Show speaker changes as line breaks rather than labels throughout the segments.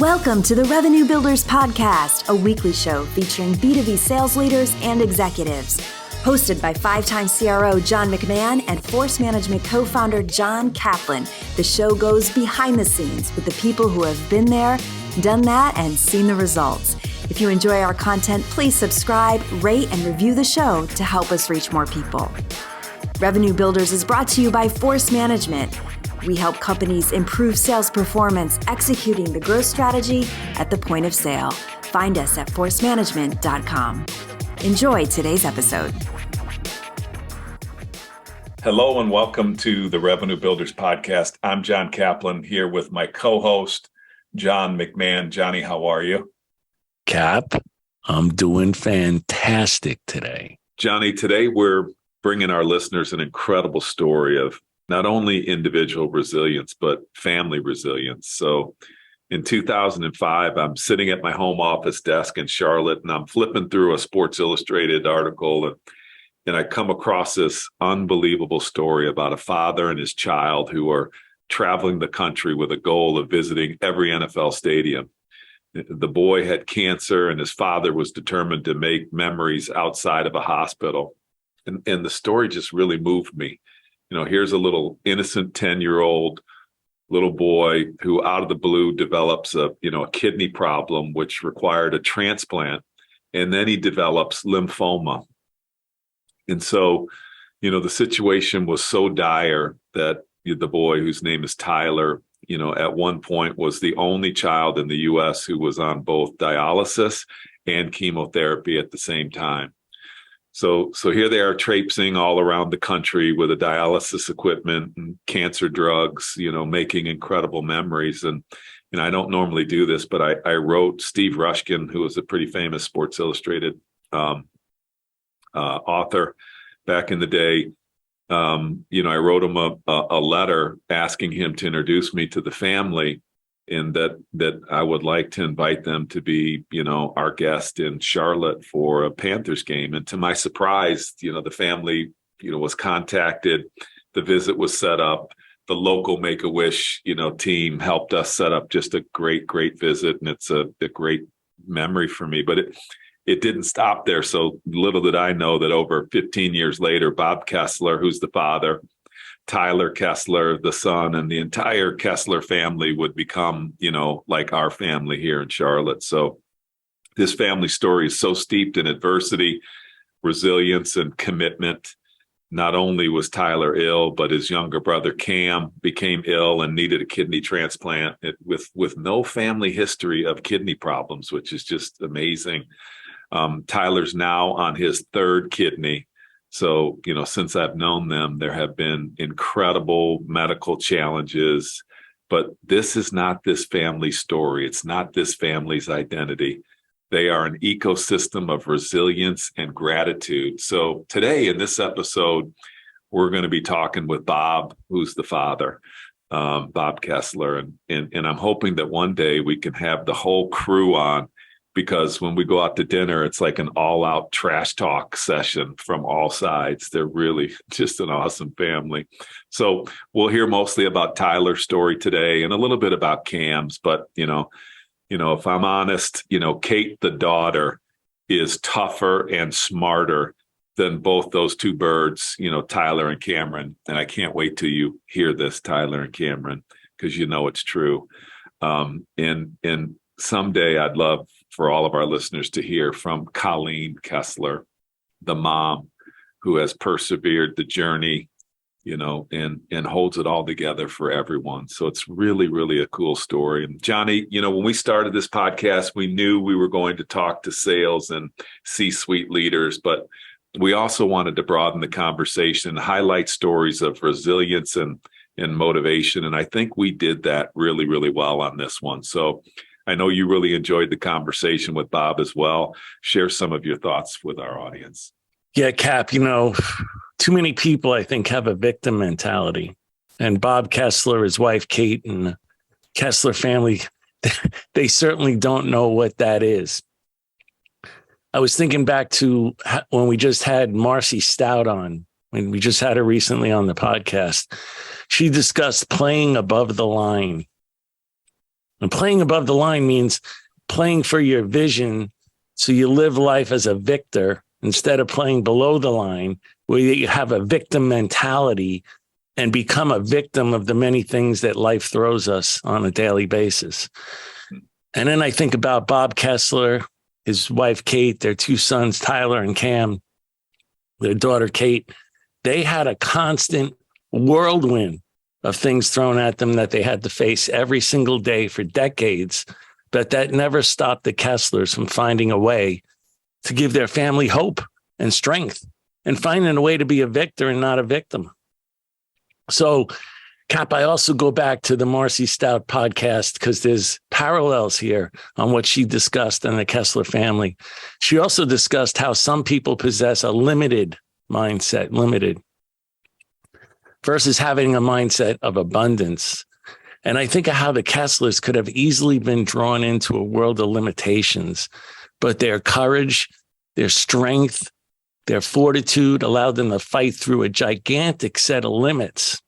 Welcome to the Revenue Builders Podcast, a weekly show featuring B2B sales leaders and executives. Hosted by five-time CRO John McMahon and Force Management co-founder John Kaplan, the show goes behind the scenes with the people who have been there, done that, and seen the results. If you enjoy our content, please subscribe, rate, and review the show to help us reach more people. Revenue Builders is brought to you by Force Management. We help companies improve sales performance, executing the growth strategy at the point of sale. Find us at forcemanagement.com. Enjoy today's episode.
Hello and welcome to the Revenue Builders Podcast. I'm John Kaplan here with my co-host, John McMahon. Johnny, how are you?
Cap, I'm doing fantastic today.
Johnny, today we're bringing our listeners an incredible story of not only individual resilience, but family resilience. So in 2005, I'm sitting at my home office desk in Charlotte, and I'm flipping through a Sports Illustrated article, and I come across this unbelievable story about a father and his child who are traveling the country with a goal of visiting every NFL stadium. The boy had cancer, and his father was determined to make memories outside of a hospital. And the story just really moved me. You know, here's a little innocent 10-year-old little boy who out of the blue develops a kidney problem, which required a transplant. And then he develops lymphoma. And so, the situation was so dire that the boy, whose name is Tyler, at one point was the only child in the U.S. who was on both dialysis and chemotherapy at the same time. So here they are traipsing all around the country with a dialysis equipment and cancer drugs, making incredible memories. And I don't normally do this, but I wrote Steve Rushkin, who was a pretty famous Sports Illustrated author back in the day. I wrote him a letter asking him to introduce me to the family, and that I would like to invite them to be, our guest in Charlotte for a Panthers game. And to my surprise, the family, was contacted. The visit was set up. The local Make-A-Wish, team helped us set up just a great visit. And it's a great memory for me. But it didn't stop there. So little did I know that over 15 years later, Bob Kessler, who's the father, Tyler Kessler, the son, and the entire Kessler family would become, like our family here in Charlotte. So this family story is so steeped in adversity, resilience, and commitment. Not only was Tyler ill, but his younger brother Cam became ill and needed a kidney transplant with no family history of kidney problems, which is just amazing. Tyler's now on his third kidney. So, since I've known them, there have been incredible medical challenges, but this is not this family's story. It's not this family's identity. They are an ecosystem of resilience and gratitude. So today in this episode, we're going to be talking with Bob, who's the father, Bob Kessler. And I'm hoping that one day we can have the whole crew on, because when we go out to dinner, it's like an all-out trash talk session from all sides. They're really just an awesome family. So we'll hear mostly about Tyler's story today and a little bit about Cam's. But, if I'm honest, Kate, the daughter, is tougher and smarter than both those two birds, Tyler and Cameron. And I can't wait till you hear this, Tyler and Cameron, because it's true. And someday I'd love for all of our listeners to hear from Colleen Kessler, the mom who has persevered the journey, and holds it all together for everyone. So it's really, really a cool story. And Johnny, when we started this podcast, we knew we were going to talk to sales and C-suite leaders, but we also wanted to broaden the conversation, highlight stories of resilience and motivation. And I think we did that really, really well on this one. So I know you really enjoyed the conversation with Bob as well. Share some of your thoughts with our audience.
Yeah, Cap, too many people, I think, have a victim mentality. And Bob Kessler, his wife, Kate, and the Kessler family, they certainly don't know what that is. I was thinking back to when we just had Marcy Stout on, when we just had her recently on the podcast. She discussed playing above the line. And playing above the line means playing for your vision, so you live life as a victor instead of playing below the line, where you have a victim mentality and become a victim of the many things that life throws us on a daily basis. And then I think about Bob Kessler, his wife, Kate, their two sons, Tyler and Cam, their daughter, Kate. They had a constant whirlwind of things thrown at them that they had to face every single day for decades, but that never stopped the Kesslers from finding a way to give their family hope and strength and finding a way to be a victor and not a victim. So, Cap, I also go back to the Marcy Stout podcast because there's parallels here on what she discussed in the Kessler family. She also discussed how some people possess a limited mindset, versus having a mindset of abundance. And I think of how the Kesslers could have easily been drawn into a world of limitations, but their courage, their strength, their fortitude allowed them to fight through a gigantic set of limits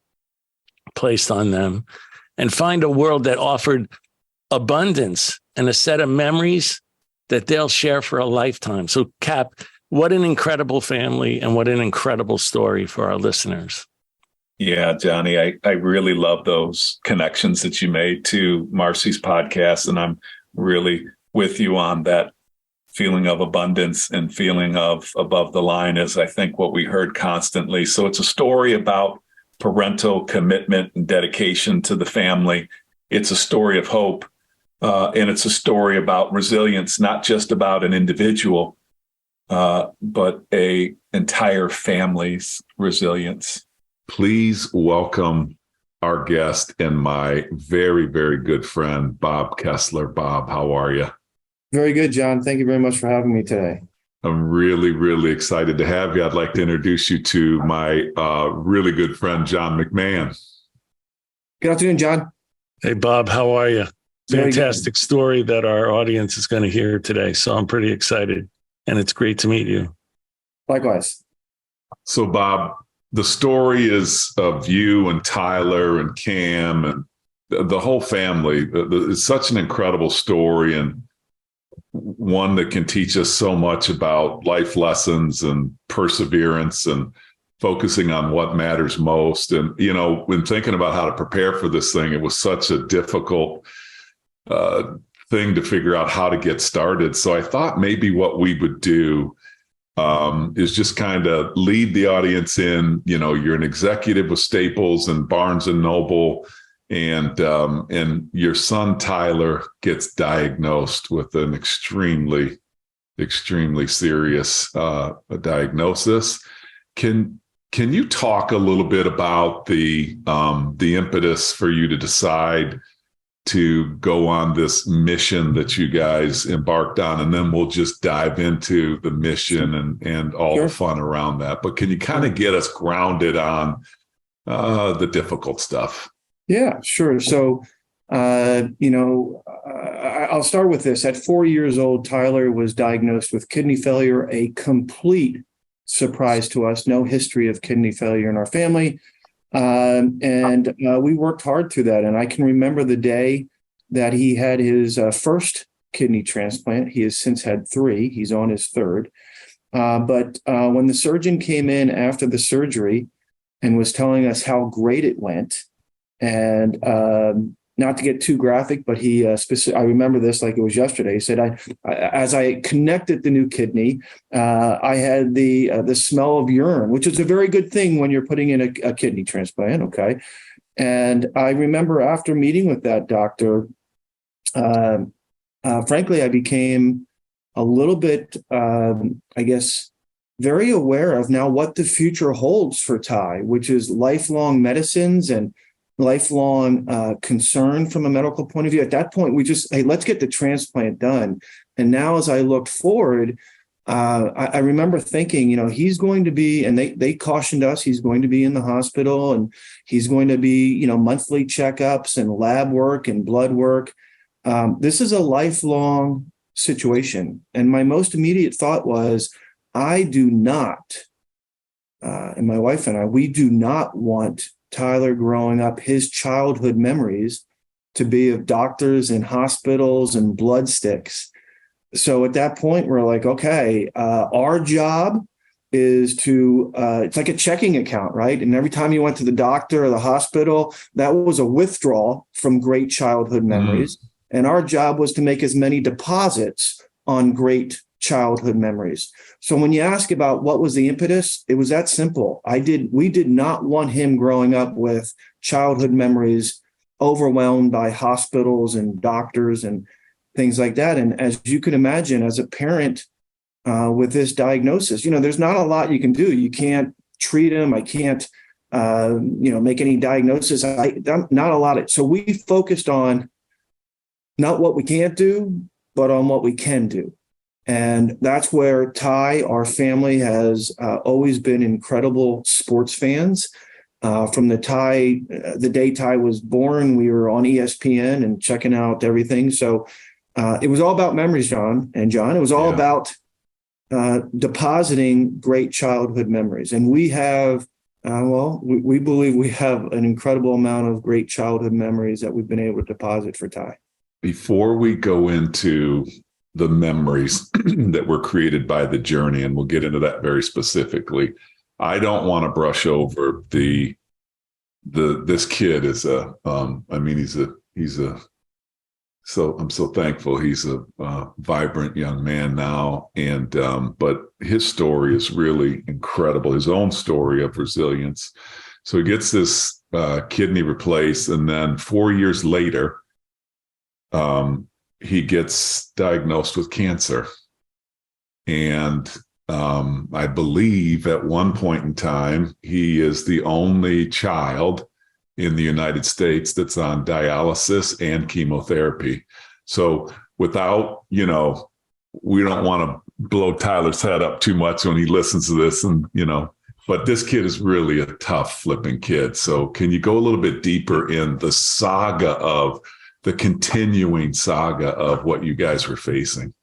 placed on them and find a world that offered abundance and a set of memories that they'll share for a lifetime. So, Cap, what an incredible family and what an incredible story for our listeners.
Yeah, Johnny, I really love those connections that you made to Marcy's podcast. And I'm really with you on that feeling of abundance and feeling of above the line is, I think, what we heard constantly. So it's a story about parental commitment and dedication to the family. It's a story of hope. And it's a story about resilience, not just about an individual, but a entire family's resilience. Please welcome our guest and my very, very good friend, Bob Kessler. Bob, how are you?
Very good, John. Thank you very much for having me today.
I'm really, really excited to have you. I'd like to introduce you to my really good friend, John McMahon.
Good afternoon, John.
Hey, Bob, how are you? Fantastic story that our audience is going to hear today. So I'm pretty excited, and it's great to meet you.
Likewise.
So, Bob, the story is of you and Tyler and Cam and the whole family. It's such an incredible story, and one that can teach us so much about life lessons and perseverance and focusing on what matters most. And, you know, when thinking about how to prepare for this thing, it was such a difficult thing to figure out how to get started. So I thought maybe what we would do is just kind of lead the audience in. You know, you're an executive with Staples and Barnes and Noble, and your son Tyler gets diagnosed with an extremely serious diagnosis. Can you talk a little bit about the impetus for you to decide to go on this mission that you guys embarked on, and then we'll just dive into the mission and all the fun around that. But can you kind of get us grounded on the difficult stuff?
Yeah, sure. So, I'll start with this. At 4 years old, Tyler was diagnosed with kidney failure, a complete surprise to us. No history of kidney failure in our family. And we worked hard through that. And I can remember the day that he had his first kidney transplant. He has since had 3. He's on his 3rd. But when the surgeon came in after the surgery and was telling us how great it went, and not to get too graphic, but he I remember this like it was yesterday. He said, as I connected the new kidney, I had the smell of urine, which is a very good thing when you're putting in a kidney transplant. Okay. And I remember after meeting with that doctor, frankly, I became a little bit, very aware of now what the future holds for Ty, which is lifelong medicines and lifelong concern from a medical point of view. At that point, we just, hey, let's get the transplant done. And now as I looked forward, I remember thinking, he's going to be, and they cautioned us, he's going to be in the hospital and he's going to be, monthly checkups and lab work and blood work. This is a lifelong situation. And my most immediate thought was, I do not, and my wife and I, we do not want Tyler growing up, his childhood memories to be of doctors and hospitals and blood sticks. So at that point, we're like, okay, our job is to, it's like a checking account, right? And every time you went to the doctor or the hospital, that was a withdrawal from great childhood memories. And our job was to make as many deposits on great childhood memories. So when you ask about what was the impetus, it was that simple. We did not want him growing up with childhood memories overwhelmed by hospitals and doctors and things like that. And as you can imagine, as a parent with this diagnosis, there's not a lot you can do. You can't treat him. I can't, make any diagnosis. Not a lot. So we focused on not what we can't do, but on what we can do. And that's where Ty, our family, has always been incredible sports fans. From the day Ty was born, we were on ESPN and checking out everything. So it was all about memories, John. It was all about depositing great childhood memories. And we have, we believe we have an incredible amount of great childhood memories that we've been able to deposit for Ty.
Before we go into the memories that were created by the journey, and we'll get into that very specifically, I don't want to brush over this kid is I'm so thankful. He's a vibrant young man now. And, but his story is really incredible. His own story of resilience. So he gets this kidney replaced. And then 4 years later, he gets diagnosed with cancer. And I believe at one point in time, he is the only child in the United States that's on dialysis and chemotherapy. So without, we don't want to blow Tyler's head up too much when he listens to this, and, but this kid is really a tough flipping kid. So can you go a little bit deeper in the continuing saga of what you guys were facing?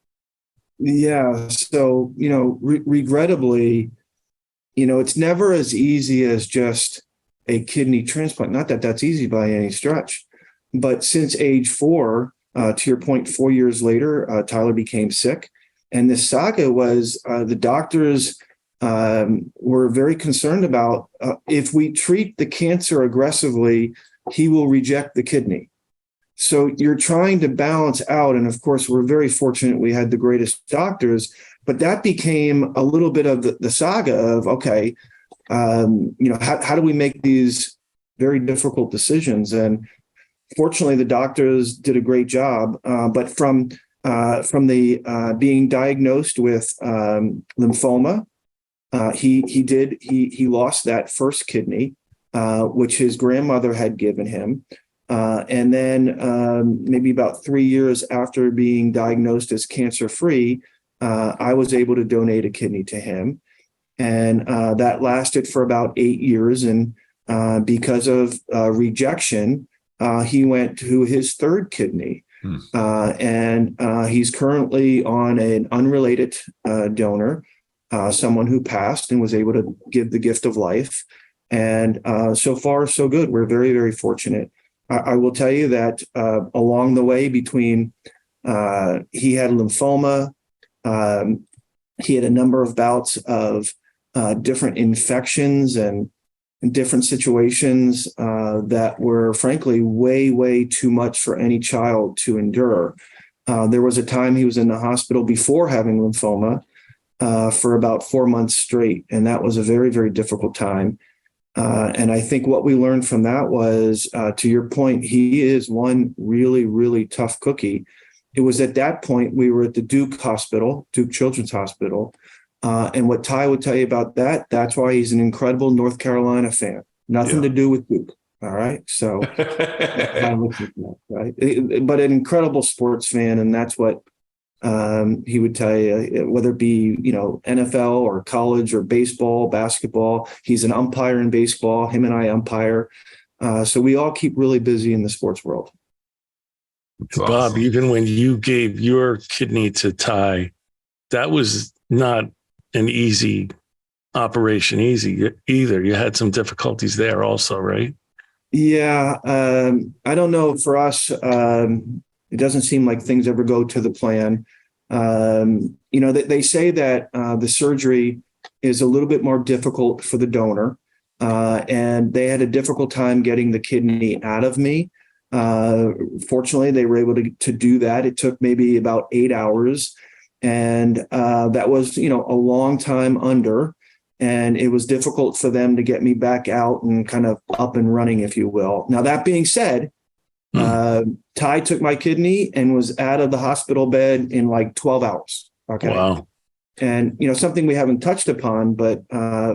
Yeah. So, regrettably, it's never as easy as just a kidney transplant. Not that that's easy by any stretch, but since age 4, to your point, 4 years later, Tyler became sick. And the saga was the doctors were very concerned about if we treat the cancer aggressively, he will reject the kidney. So you're trying to balance out. And of course, we're very fortunate we had the greatest doctors, but that became a little bit of the saga of, okay, how do we make these very difficult decisions? And fortunately, the doctors did a great job. But from the being diagnosed with lymphoma, he lost that first kidney, which his grandmother had given him. And then maybe about 3 years after being diagnosed as cancer-free, I was able to donate a kidney to him. And that lasted for about 8 years. And because of rejection, he went to his third kidney. And he's currently on an unrelated donor, someone who passed and was able to give the gift of life. And so far, so good. We're very, very fortunate. I will tell you that along the way between he had lymphoma, he had a number of bouts of different infections and different situations that were frankly way, way too much for any child to endure. There was a time he was in the hospital before having lymphoma for about 4 months straight. And that was a very, very difficult time. And I think what we learned from that was, to your point, he is one really, really tough cookie. It was at that point we were at the Duke Children's Hospital. And what Ty would tell you about that's why he's an incredible North Carolina fan. Nothing to do with Duke. All right. So, right. But an incredible sports fan. And that's what he would tell you, whether it be, NFL or college or baseball, basketball. He's an umpire in baseball. Him and I umpire. So we all keep really busy in the sports world.
Awesome. Bob, even when you gave your kidney to Ty, that was not an easy operation either. You had some difficulties there also, right?
Yeah, I don't know. For us, it doesn't seem like things ever go to the plan. They say that the surgery is a little bit more difficult for the donor, and they had a difficult time getting the kidney out of me. Fortunately, they were able to do that. It took maybe about 8 hours, and that was, a long time under. And it was difficult for them to get me back out and kind of up and running, if you will. Now, that being said, Ty took my kidney and was out of the hospital bed in like 12 hours. Okay.
Wow.
And, something we haven't touched upon, but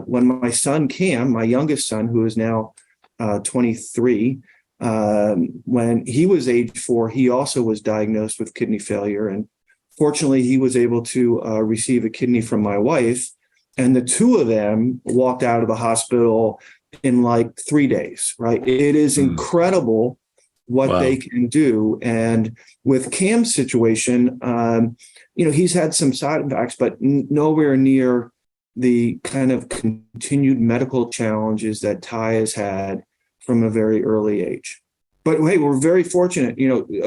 when my son, Cam, my youngest son, who is now 23, when he was age 4, he also was diagnosed with kidney failure. And fortunately, he was able to receive a kidney from my wife. And the two of them walked out of the hospital in like 3 days, right? It is incredible what they can do. And with Cam's situation, he's had some side effects, but nowhere near the kind of continued medical challenges that Ty has had from a very early age. But hey, we're very fortunate.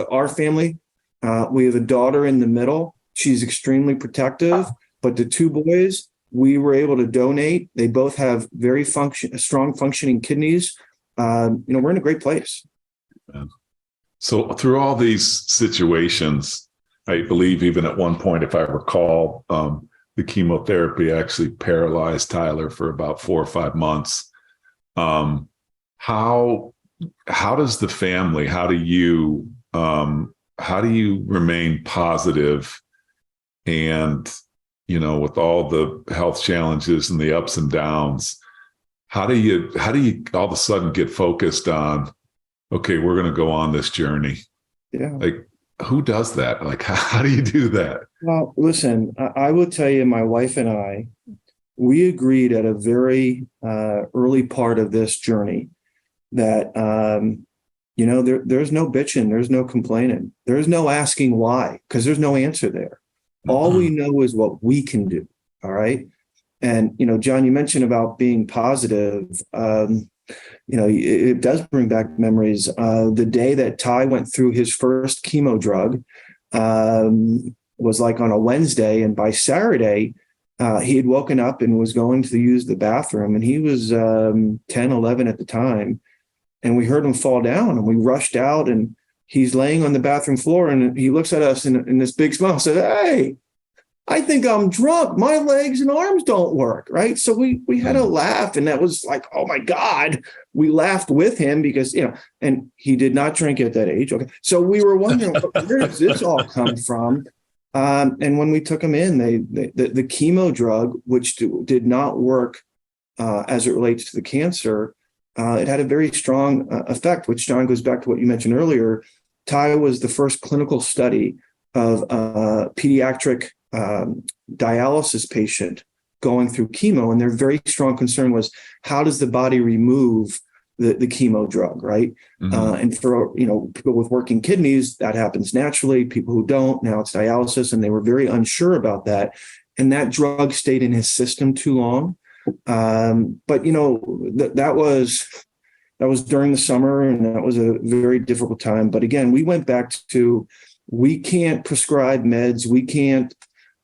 Our family, we have a daughter in the middle. She's extremely protective, but the two boys, we were able to donate. They both have very strong functioning kidneys. We're in a great place.
So through all these situations, I believe even at one point, if I recall, the chemotherapy actually paralyzed Tyler for about 4 or 5 months. How does the family, how do you remain positive and, with all the health challenges and the ups and downs, how do you all of a sudden get focused on, okay, we're going to go on this journey?
Yeah.
Like, who does that? Like, how do you do that?
Well, listen, I will tell you, my wife and I, we agreed at a very early part of this journey that, there's no bitching, there's no complaining, there's no asking why, because there's no answer there. All we know is what we can do. All right. And, John, you mentioned about being positive. It does bring back memories. The day that Ty went through his first chemo drug was like on a Wednesday. And by Saturday, he had woken up and was going to use the bathroom. And he was 10, 11 at the time. And we heard him fall down and we rushed out and he's laying on the bathroom floor and he looks at us in this big smile and said, "Hey, I think I'm drunk. My legs and arms don't work." Right. So we had a laugh, and that was like, oh my God. We laughed with him because, and he did not drink at that age. Okay. So we were wondering, where does this all come from? And when we took him in, the chemo drug, which did not work as it relates to the cancer, it had a very strong effect, which, John, goes back to what you mentioned earlier. Ty was the first clinical study of a pediatric dialysis patient going through chemo. And their very strong concern was, how does the body remove the chemo drug, right? And for, people with working kidneys, that happens naturally. People who don't, now it's dialysis. And they were very unsure about that. And that drug stayed in his system too long. But, that was during the summer, and that was a very difficult time. But again, we went back to, we can't prescribe meds. We can't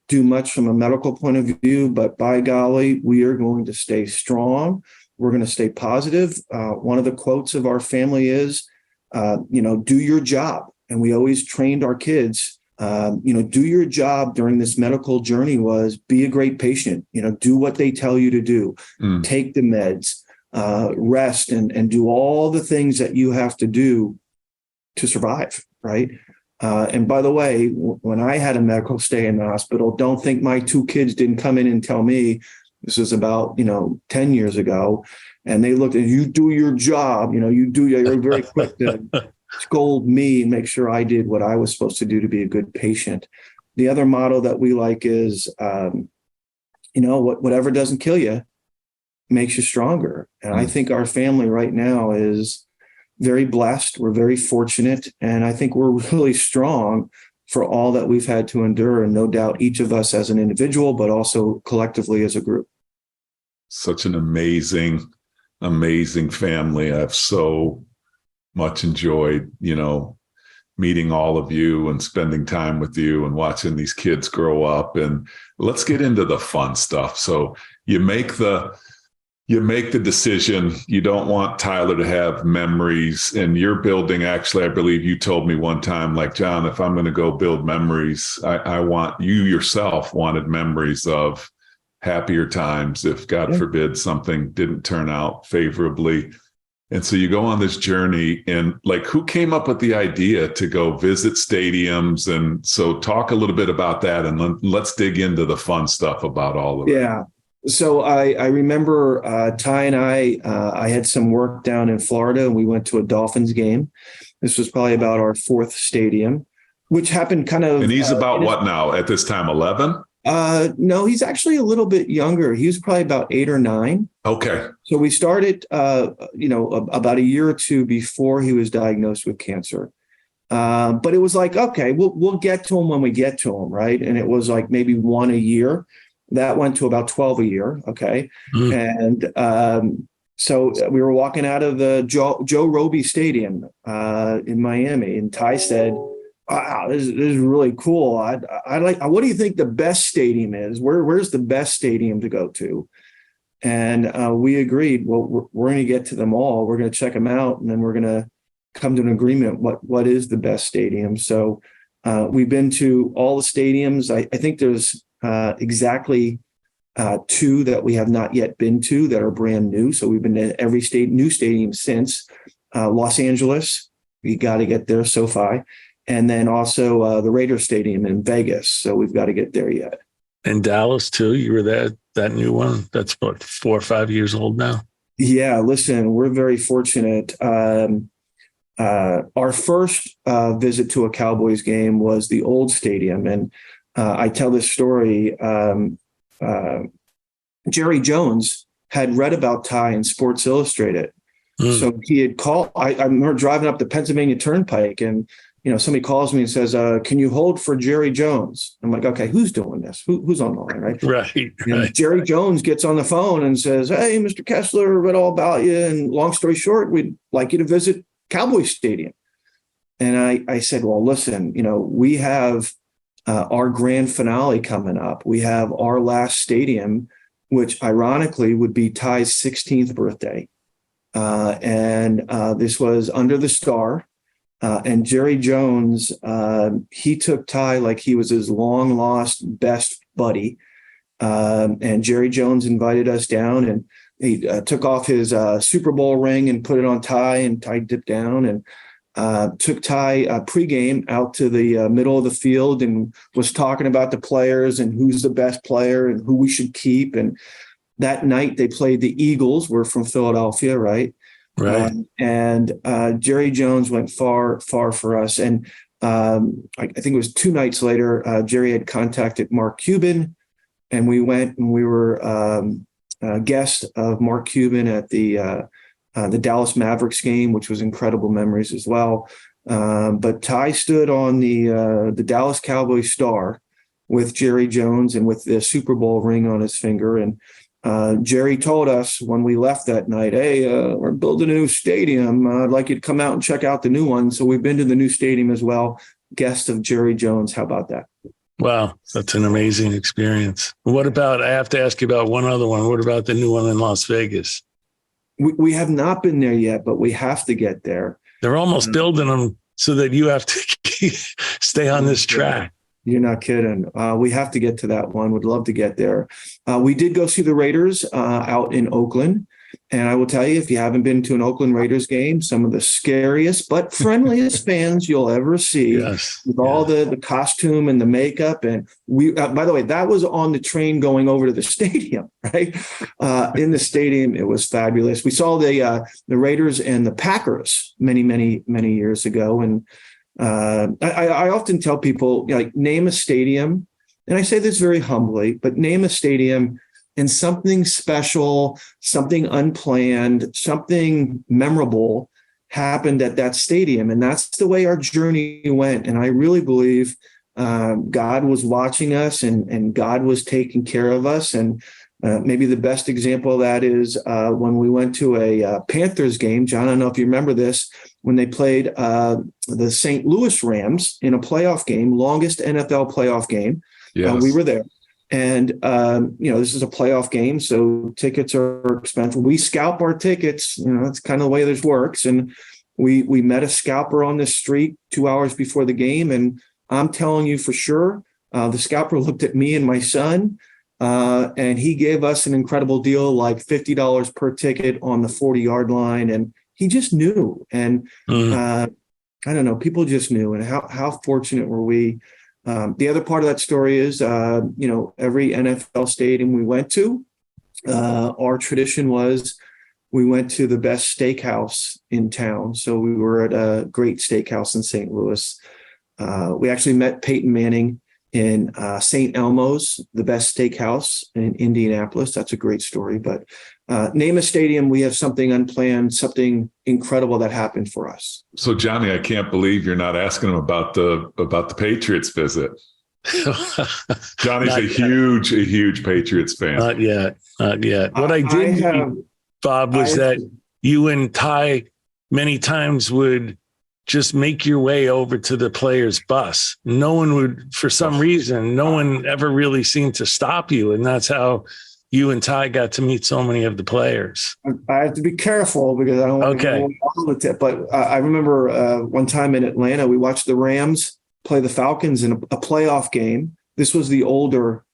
do much from a medical point of view, but by golly, we are going to stay strong. We're going to stay positive. One of the quotes of our family is, do your job. And we always trained our kids, do your job during this medical journey was be a great patient, do what they tell you to do, take the meds, rest and do all the things that you have to do to survive. Right. And by the way, when I had a medical stay in the hospital, don't think my 2 kids didn't come in and tell me. This was about, 10 years ago. And they looked at, you do your job, you're very quick to scold me and make sure I did what I was supposed to do to be a good patient. The other motto that we like is, whatever doesn't kill you makes you stronger. And I think our family right now is very blessed. We're very fortunate. And I think we're really strong for all that we've had to endure. And no doubt each of us as an individual, but also collectively as a group.
Such an amazing family. I have so
much enjoyed, meeting all of you and spending time with you and watching these kids grow up. And let's get into the fun stuff. So you make the decision. You don't want Tyler to have memories, and you're building. Actually, I believe you told me one time, like, John, if I'm going to go build memories, I want, you yourself wanted memories of happier times if, God forbid, something didn't turn out favorably. And so you go on this journey, and like, who came up with the idea to go visit stadiums? And so talk a little bit about that, and let's dig into the fun stuff about all of it.
Yeah. So I remember Ty and I had some work down in Florida, and we went to a Dolphins game. This was probably about our fourth stadium, which happened kind of.
And he's about what now at this time, 11?
No, he's actually a little bit younger. He was probably about 8 or 9.
Okay.
So we started, about a year or two before he was diagnosed with cancer. But it was like, okay, we'll get to him when we get to him, right? And it was like maybe 1 a year. That went to about 12 a year. Okay. And so we were walking out of the Joe Roby Stadium in Miami, and Ty said, wow, this is really cool. I like, what do you think the best stadium is? Where's the best stadium to go to? And we agreed, well, we're going to get to them all. We're going to check them out, and then we're going to come to an agreement. What is the best stadium? So we've been to all the stadiums. I think there's exactly 2 that we have not yet been to that are brand new. So we've been to every new stadium since. Los Angeles, we got to get there, SoFi. And then also the Raiders Stadium in Vegas. So we've got to get there yet.
And Dallas too. You were there, that new one. That's about 4 or 5 years old now. Yeah,
listen, we're very fortunate. Our first visit to a Cowboys game was the old stadium. And I tell this story. Jerry Jones had read about Ty in Sports Illustrated. So he had called. I remember driving up the Pennsylvania Turnpike, and somebody calls me and says, can you hold for Jerry Jones? I'm like, okay, who's doing this? Who's on the line, right?
Right.
Jerry Jones gets on the phone and says, hey, Mr. Kessler, read all about you. And long story short, we'd like you to visit Cowboys Stadium. And I said, well, listen, we have our grand finale coming up. We have our last stadium, which ironically would be Ty's 16th birthday. And this was under the star. And Jerry Jones, he took Ty like he was his long lost best buddy. And Jerry Jones invited us down, and he took off his Super Bowl ring and put it on Ty, and Ty dipped down and took Ty pregame out to the middle of the field and was talking about the players and who's the best player and who we should keep. And that night they played the Eagles. We're from Philadelphia, right?
Right.
And Jerry Jones went far, far for us. And I think it was 2 nights later, Jerry had contacted Mark Cuban, and we went and we were a guest of Mark Cuban at the Dallas Mavericks game, which was incredible memories as well. But Ty stood on the Dallas Cowboys star with Jerry Jones and with the Super Bowl ring on his finger. And Jerry told us when we left that night, hey, we're building a new stadium. I'd like you to come out and check out the new one. So we've been to the new stadium as well. Guest of Jerry Jones. How about that?
Wow, that's an amazing experience. What about, I have to ask you about one other one. What about the new one in Las Vegas?
We have not been there yet, but we have to get there.
They're almost building them so that you have to stay on this track.
You're not kidding. We have to get to that one. Would love to get there. We did go see the Raiders out in Oakland. And I will tell you, if you haven't been to an Oakland Raiders game, some of the scariest but friendliest fans you'll ever see, with all the costume and the makeup. And we, by the way, that was on the train going over to the stadium, right? In the stadium, it was fabulous. We saw the Raiders and the Packers many, many, many years ago. And I often tell people, name a stadium, and I say this very humbly, but name a stadium and something special, something unplanned, something memorable happened at that stadium. And that's the way our journey went. And I really believe God was watching us and God was taking care of us. And maybe the best example of that is when we went to a Panthers game. John, I don't know if you remember this. when they played the St. Louis Rams in a playoff game, longest NFL playoff game.
Yes.
We were there. And, this is a playoff game, so tickets are expensive. We scalp our tickets. That's kind of the way this works. And we met a scalper on the street 2 hours before the game. And I'm telling you for sure, the scalper looked at me and my son, and he gave us an incredible deal, like $50 per ticket on the 40-yard line. And he just knew. And I don't know, people just knew. And how fortunate were we? The other part of that story is, every NFL stadium we went to, our tradition was we went to the best steakhouse in town. So we were at a great steakhouse in St. Louis. We actually met Peyton Manning in St. Elmo's, the best steakhouse in Indianapolis. That's a great story. But name a stadium, we have something unplanned, something incredible that happened for us.
So, Johnny, I can't believe you're not asking him about the Patriots visit. Johnny's a huge Patriots fan.
Not yet. What I did, Bob, was that you and Ty many times would just make your way over to the players' bus. No one would, for some reason, no one ever really seemed to stop you. And that's how you and Ty got to meet so many of the players.
I have to be careful because I don't want to go all the tip. But I remember one time in Atlanta, we watched the Rams play the Falcons in a playoff game. This was the older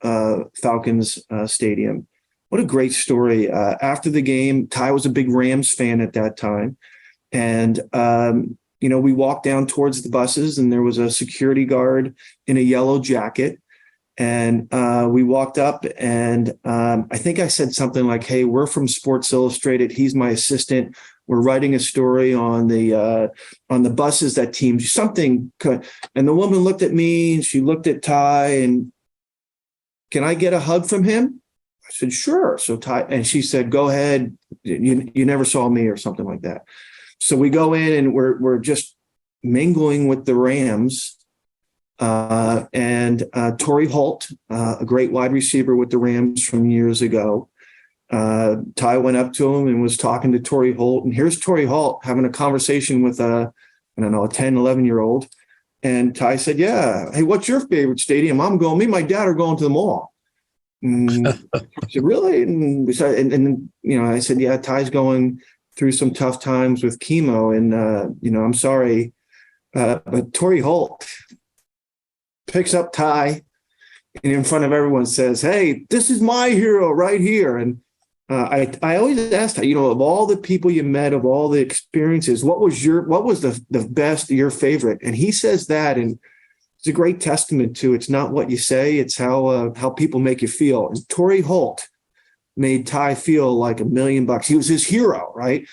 Falcons stadium. What a great story. After the game, Ty was a big Rams fan at that time. And, we walked down towards the buses, and there was a security guard in a yellow jacket. And we walked up, and I think I said something like, "Hey, we're from Sports Illustrated. He's my assistant. We're writing a story on the buses that teams something." And the woman looked at me, and she looked at Ty, and, "Can I get a hug from him?" I said, "Sure." So Ty, and she said, "Go ahead. You never saw me," or something like that. So we go in, and we're just mingling with the Rams. And Torrey Holt, a great wide receiver with the Rams from years ago. Ty went up to him and was talking to Torrey Holt. And here's Torrey Holt having a conversation with a 10, 11-year-old. And Ty said, "Yeah, hey, what's your favorite stadium?" "I'm going, me and my dad are going to the mall." I said, "Really?" And I said, "Yeah, Ty's going through some tough times with chemo. And, I'm sorry. But Torrey Holt picks up Ty and in front of everyone says, 'Hey, this is my hero right here.'" And I always asked, of all the people you met, of all the experiences, what was the best, your favorite? And he says that, and it's a great testament to, it's not what you say, it's how people make you feel. And Torrey Holt made Ty feel like $1 million. He was his hero, right?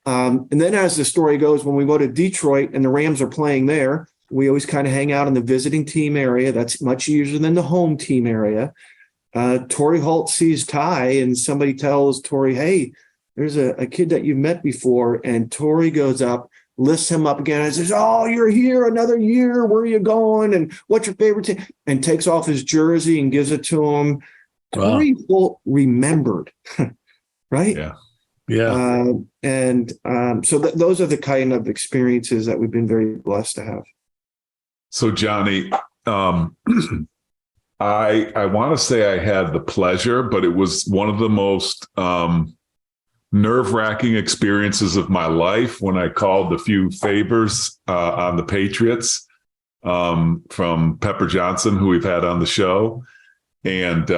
And then as the story goes, when we go to Detroit and the Rams are playing there, we always kind of hang out in the visiting team area. That's much easier than the home team area. Torrey Holt sees Ty, and somebody tells Torrey, "Hey, there's a kid that you've met before." And Torrey goes up, lifts him up again, and says, "Oh, you're here another year. Where are you going? And what's your favorite team?" And takes off his jersey and gives it to him. Wow. Torrey Holt remembered, right?
Yeah.
So those are the kind of experiences that we've been very blessed to have.
So, Johnny, I want to say I had the pleasure, but it was one of the most nerve-wracking experiences of my life when I called a few favors on the Patriots from Pepper Johnson, who we've had on the show. And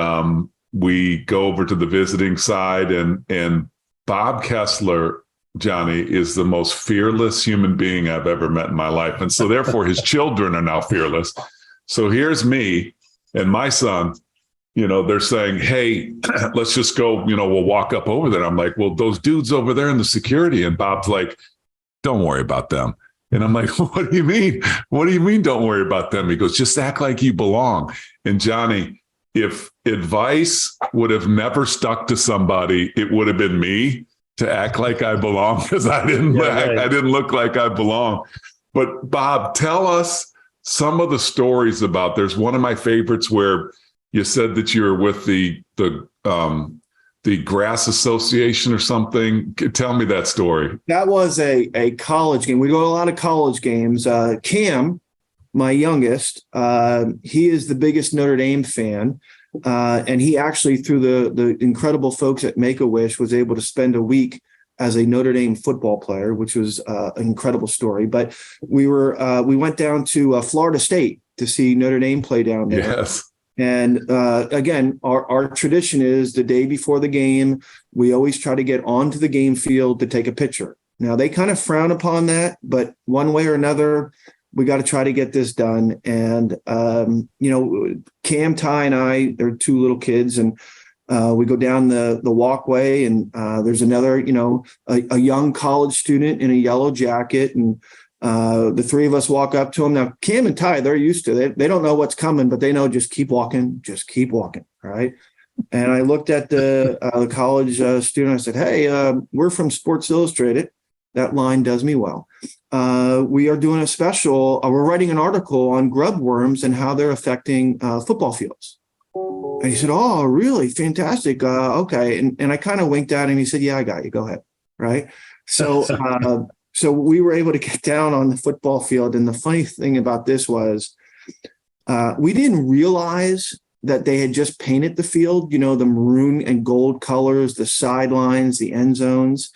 we go over to the visiting side, and Bob Kessler, Johnny, is the most fearless human being I've ever met in my life. And so therefore his children are now fearless. So here's me and my son, they're saying, "Hey, let's just go, we'll walk up over there." I'm like, "Well, those dudes over there in the security." And Bob's like, "Don't worry about them." And I'm like, "What do you mean? What do you mean don't worry about them?" He goes, "Just act like you belong." And Johnny, if advice would have never stuck to somebody, it would have been me to act like I belong, because I didn't look like I belong. But Bob, tell us some of the stories about. There's one of my favorites where you said that you were with the the Grass Association or something. Tell me that story.
That was a college game. We go to a lot of college games. Cam, my youngest, he is the biggest Notre Dame fan. And he actually, through the incredible folks at Make-A-Wish, was able to spend a week as a Notre Dame football player, which was an incredible story. But we went down to Florida State to see Notre Dame play down there.
Yes.
And again, our tradition is the day before the game, we always try to get onto the game field to take a picture. Now, they kind of frown upon that, but one way or another, we got to try to get this done. And, Cam, Ty, and I, they're two little kids, and we go down the walkway, and there's another, a young college student in a yellow jacket, and the three of us walk up to him. Now, Cam and Ty, they're used to it. They don't know what's coming, but they know just keep walking, right? And I looked at the college student. I said, "Hey, we're from Sports Illustrated." That line does me well. We are doing a special. We're writing an article on grub worms and how they're affecting football fields. And he said, "Oh, really? Fantastic. Okay." And I kind of winked at him. He said, "Yeah, I got you. Go ahead." Right. So, so we were able to get down on the football field. And the funny thing about this was we didn't realize that they had just painted the field, the maroon and gold colors, the sidelines, the end zones.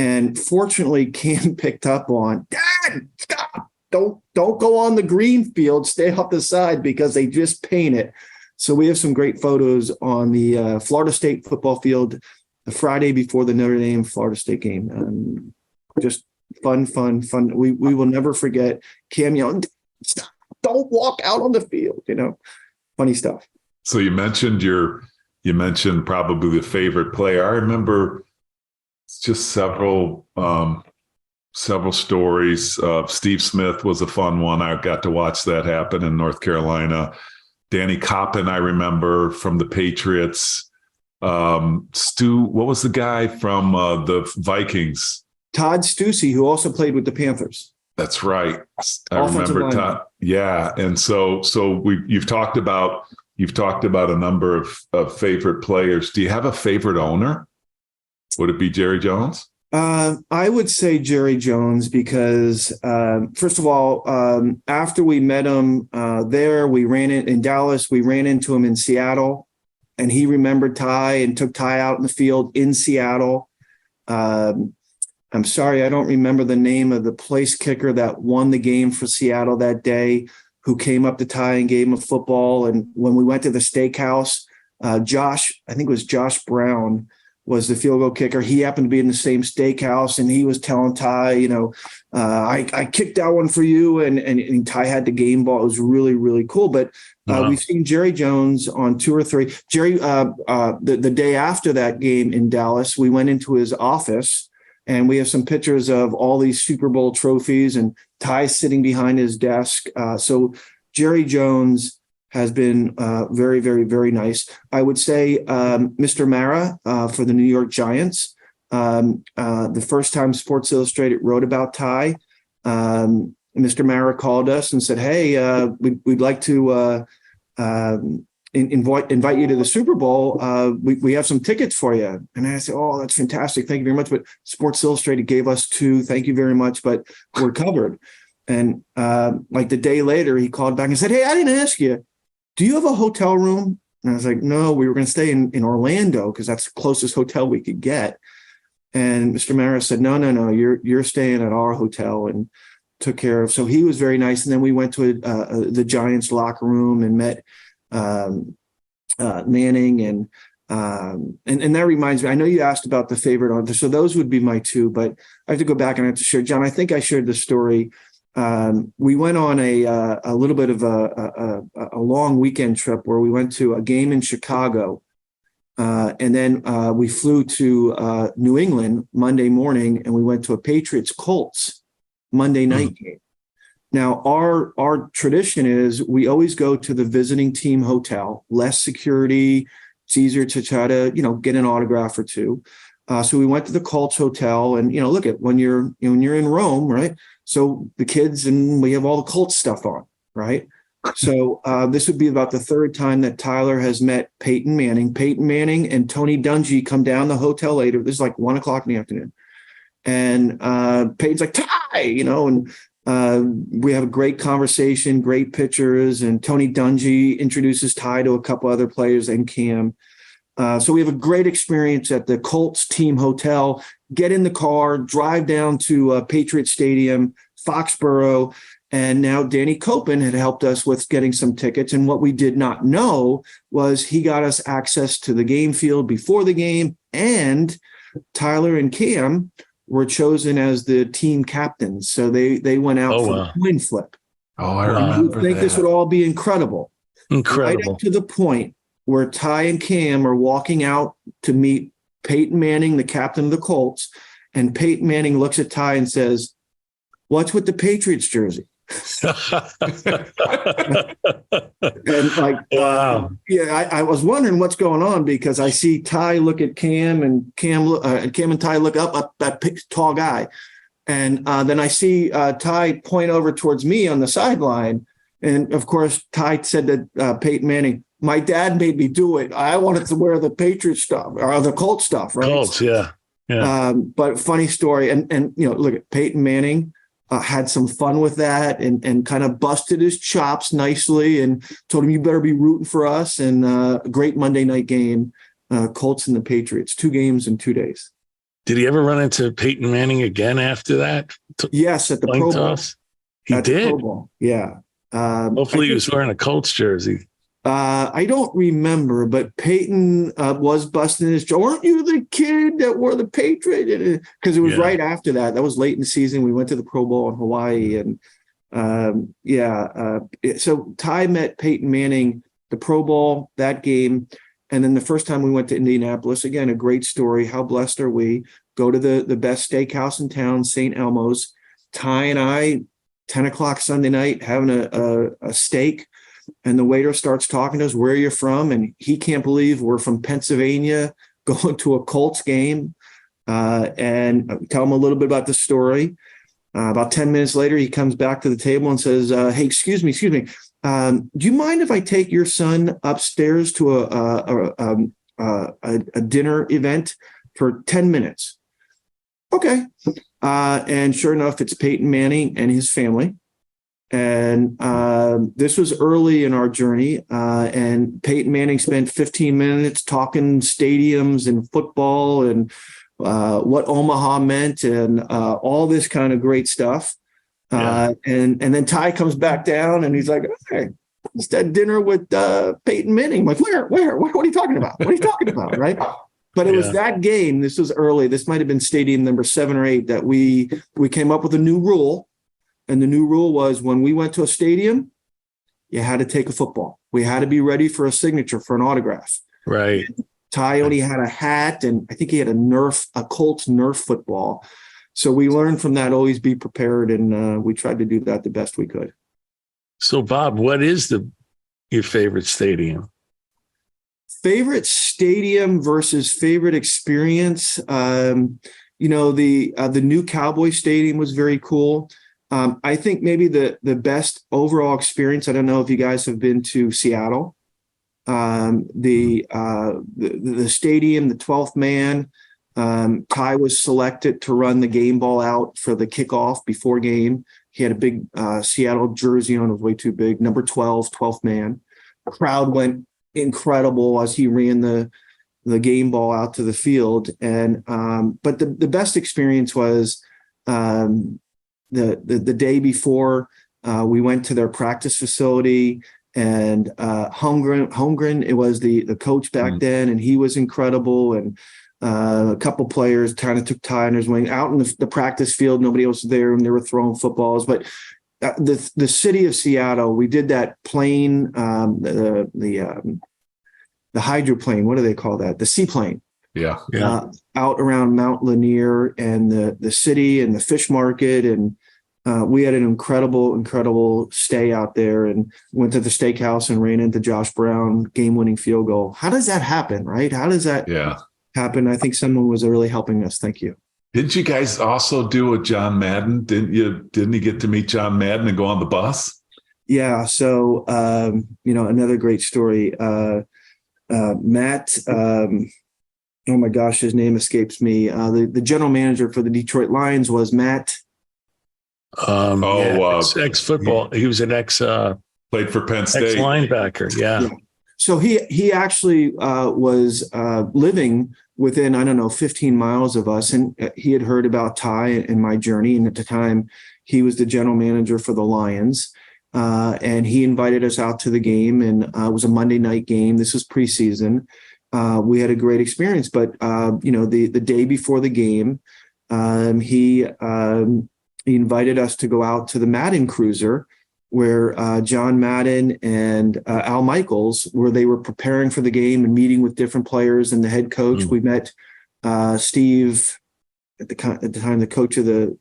And fortunately, Cam picked up on, "Dad, stop. Don't go on the green field. Stay off the side because they just paint it." So we have some great photos on the Florida State football field the Friday before the Notre Dame Florida State game. Just fun. We will never forget Cam yelling, "Stop, don't walk out on the field," funny stuff.
So you mentioned probably the favorite player. I remember just several stories. Steve Smith was a fun one. I got to watch that happen in North Carolina. Danny Coppin, I remember from the Patriots. Stu, what was the guy from the Vikings?
Todd Stussy, who also played with the Panthers.
That's right. I remember Todd. Yeah. And so you've talked about a number of favorite players. Do you have a favorite owner? Would it be Jerry Jones?
I would say Jerry Jones because, first of all, after we met him there, we ran in Dallas. We ran into him in Seattle, and he remembered Ty and took Ty out in the field in Seattle. I'm sorry, I don't remember the name of the place kicker that won the game for Seattle that day, who came up to Ty and gave him a football. And when we went to the steakhouse, Josh, I think it was Josh Brown, was the field goal kicker. He happened to be in the same steakhouse, and he was telling Ty, I kicked that one for you, and Ty had the game ball. It was really, really cool. But we've seen Jerry Jones on 2 or 3. Jerry, the day after that game in Dallas, we went into his office, and we have some pictures of all these Super Bowl trophies, and Ty sitting behind his desk. So Jerry Jones has been very, very, very nice. I would say Mr. Mara for the New York Giants. The first time Sports Illustrated wrote about Ty, Mr. Mara called us and said, "Hey, we'd like to invite you to the Super Bowl. We have some tickets for you." And I said, "Oh, that's fantastic. Thank you very much. But Sports Illustrated gave us 2. Thank you very much, but we're covered." And like the day later, he called back and said, "Hey, I didn't ask you, do you have a hotel room?" And I was like, "No, we were going to stay in Orlando because that's the closest hotel we could get." And Mr. Mara said, no, you're staying at our hotel, and took care of. So he was very nice. And then we went to the Giants locker room and met Manning. And that reminds me, I know you asked about the favorite author. So those would be my 2, but I have to go back and I have to share. John, I think I shared the story. We went on a little bit of a long weekend trip where we went to a game in Chicago, and then we flew to New England Monday morning, and we went to a Patriots Colts Monday night game. Now, our tradition is we always go to the visiting team hotel, less security. It's easier to try to get an autograph or 2. So we went to the Colts hotel, and look at when you're in Rome, right? So the kids, and we have all the Colts stuff on, right? So this would be about the third time that Tyler has met Peyton Manning. Peyton Manning and Tony Dungy come down the hotel later. This is like 1:00 in the afternoon. And Peyton's like, Ty, and we have a great conversation, great pictures. And Tony Dungy introduces Ty to a couple other players and Cam. So we have a great experience at the Colts team hotel, get in the car, drive down to Patriot Stadium, Foxborough. And now Danny Copen had helped us with getting some tickets. And what we did not know was he got us access to the game field before the game. And Tyler and Cam were chosen as the team captains. So they went out for a coin flip.
Oh, I remember.
I think this would all be incredible.
Incredible.
Right up to the point where Ty and Cam are walking out to meet Peyton Manning, the captain of the Colts. And Peyton Manning looks at Ty and says, "What's with the Patriots jersey?" And
wow.
I was wondering what's going on, because I see Ty look at Cam and Cam and Ty look up that tall guy. And then I see Ty point over towards me on the sideline. And of course, Ty said to Peyton Manning, "My dad made me do it. I wanted to wear the Patriots stuff or the Colts stuff." Right.
Colts. Yeah. Yeah.
But funny story. And look at Peyton Manning. Had some fun with that and kind of busted his chops nicely and told him, "You better be rooting for us." And a great Monday night game, Colts and the Patriots, 2 games in 2 days.
Did he ever run into Peyton Manning again after that?
Yes, at the Pro Bowl.
He did?
Pro Bowl. Yeah.
Hopefully he was wearing a Colts jersey.
I don't remember, but Peyton was busting his jaw. "Weren't you the kid that wore the Patriot?" Because it was right after that. That was late in the season. We went to the Pro Bowl in Hawaii. And so Ty met Peyton Manning, the Pro Bowl, that game. And then the first time we went to Indianapolis, again, a great story. How blessed are we? Go to the best steakhouse in town, St. Elmo's. Ty and I, 10:00 Sunday night, having a steak. And the waiter starts talking to us, "Where are you from?" And he can't believe we're from Pennsylvania, going to a Colts game. And tell him a little bit about the story. About 10 minutes later, he comes back to the table and says, "Hey, excuse me. Do you mind if I take your son upstairs to a dinner event for 10 minutes? Okay. And sure enough, it's Peyton Manning and his family. And this was early in our journey. And Peyton Manning spent 15 minutes talking stadiums and football and what Omaha meant and all this kind of great stuff. And then Ty comes back down and he's like, "Hey, it's that dinner with Peyton Manning." I'm like, where? What are you talking about? What are you talking about? Right. But it was that game. This was early. This might have been stadium number 7 or 8 that we came up with a new rule. And the new rule was, when we went to a stadium, you had to take a football. We had to be ready for a signature, for an autograph.
Right.
Ty only had a hat, and I think he had a Colts Nerf football. So we learned from that, always be prepared, and we tried to do that the best we could.
So, Bob, what is your favorite stadium?
Favorite stadium versus favorite experience. The new Cowboy Stadium was very cool. I think maybe the best overall experience, I don't know if you guys have been to Seattle, the stadium, the 12th man, Ty was selected to run the game ball out for the kickoff before game. He had a big Seattle jersey on, it was way too big, number 12, 12th man. The crowd went incredible as he ran the game ball out to the field. And but the best experience was the day before. We went to their practice facility, and Holmgren, it was the coach back then, and he was incredible. And a couple players kind of took Ty under his wing out in the practice field. Nobody else was there, and they were throwing footballs. But the city of Seattle, we did that plane, the hydroplane. What do they call that? The seaplane.
Yeah.
Out around Mount Lanier and the city and the fish market. And we had an incredible stay out there, and went to the steakhouse and ran into Josh Brown, game-winning field goal. How does that happen, right? How does that happen? I think someone was really helping us. Thank you.
Didn't you guys also do a John Madden? Didn't he get to meet John Madden and go on the bus?
Yeah. So, another great story. Matt, oh my gosh, his name escapes me. The general manager for the Detroit Lions was Matt.
Ex football. He was an ex
Played for Penn State.
ex linebacker. Yeah.
So he actually was living within, I don't know, 15 miles of us. And he had heard about Ty and my journey. And at the time, he was the general manager for the Lions. And he invited us out to the game. And it was a Monday night game. This was preseason. We had a great experience. But, the day before the game, he invited us to go out to the Madden Cruiser, where John Madden and Al Michaels, where they were preparing for the game and meeting with different players and the head coach. We met Steve at the time, the coach of the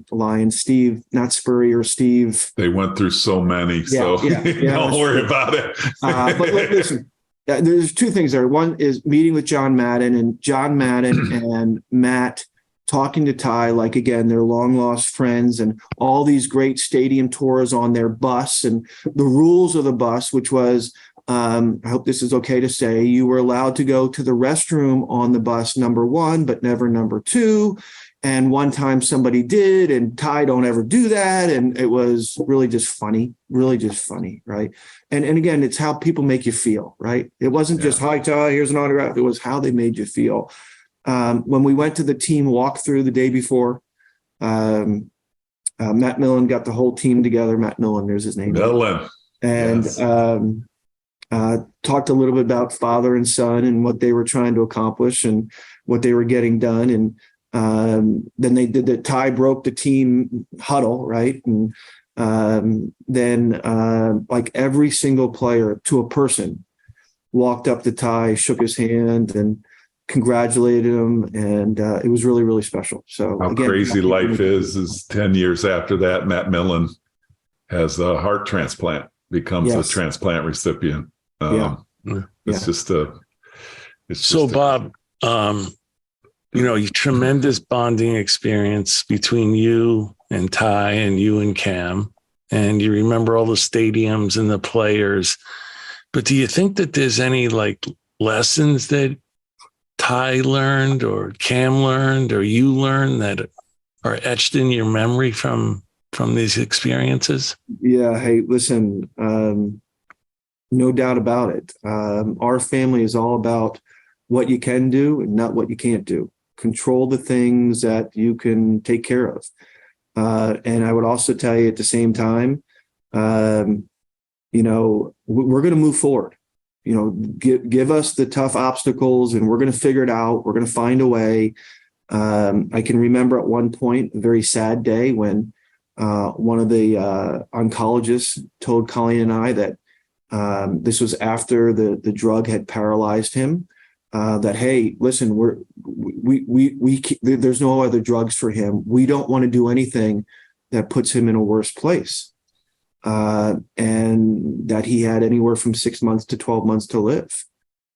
Lions, Steve, not Spurrier, Steve.
They went through so many, don't worry about it.
But listen, there's two things there. One is meeting with John Madden and Matt talking to Ty, like, again, they're long lost friends, and all these great stadium tours on their bus, and the rules of the bus, which was, I hope this is okay to say, you were allowed to go to the restroom on the bus, number one, but never number two. And one time somebody did, and Ty, don't ever do that. And it was really just funny, right? And again, it's how people make you feel, right? It wasn't just, hi, Ty, here's an autograph. It was how they made you feel. When we went to the team walkthrough the day before, Matt Millen got the whole team together. Matt Millen, there's his name.
Millen.
And talked a little bit about father and son and what they were trying to accomplish and what they were getting done. And then they did the Ty broke the team huddle, right? And then like every single player to a person walked up to Ty, shook his hand, and congratulated him, and it was really, really special. So
how
again,
crazy life is 10 years after that, Matt Millen has a heart transplant, becomes a transplant recipient. It's just
Bob, tremendous bonding experience between you and Ty and you and Cam, and you remember all the stadiums and the players, but do you think that there's any lessons that Ty learned or Cam learned or you learned that are etched in your memory from these experiences?
Yeah. Hey, listen, no doubt about it. Our family is all about what you can do and not what you can't do. Control the things that you can take care of. And I would also tell you at the same time, we're going to move forward. Give us the tough obstacles and we're going to figure it out. We're going to find a way. I can remember at one point, a very sad day when one of the oncologists told Colleen and I that this was after the drug had paralyzed him, that, hey, listen, there's no other drugs for him. We don't want to do anything that puts him in a worse place. And that he had anywhere from 6 months to 12 months to live.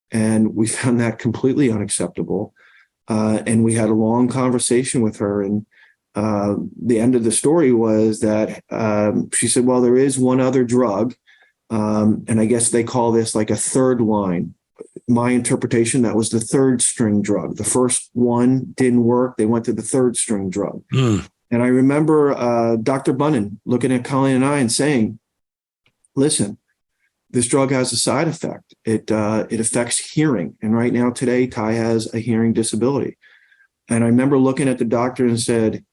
And we found that completely unacceptable. And we had a long conversation with her. And the end of the story was that she said, well, there is one other drug. And I guess they call this like a third line. My interpretation, that was the third string drug. The first one didn't work. They went to the third string drug. And I remember Dr. Bunnan looking at Colleen and I and saying, listen, this drug has a side effect. It affects hearing. And right now, today, Ty has a hearing disability. And I remember looking at the doctor and said,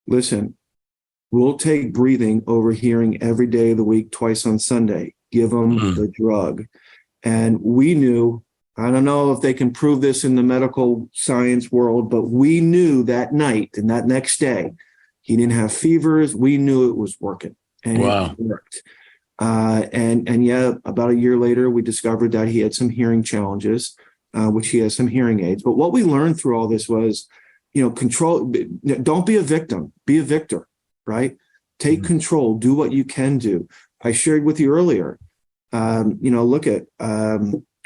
listen, we'll take breathing over hearing every day of the week, twice on Sunday. Give him the drug. And we knew, I don't know if they can prove this in the medical science world, but we knew that night and that next day, he didn't have fevers. We knew it was working, and it worked. And about a year later, we discovered that he had some hearing challenges, which he has some hearing aids. But what we learned through all this was, control. Don't be a victim. Be a victor, right? Take control. Do what you can do. I shared with you earlier. Look at.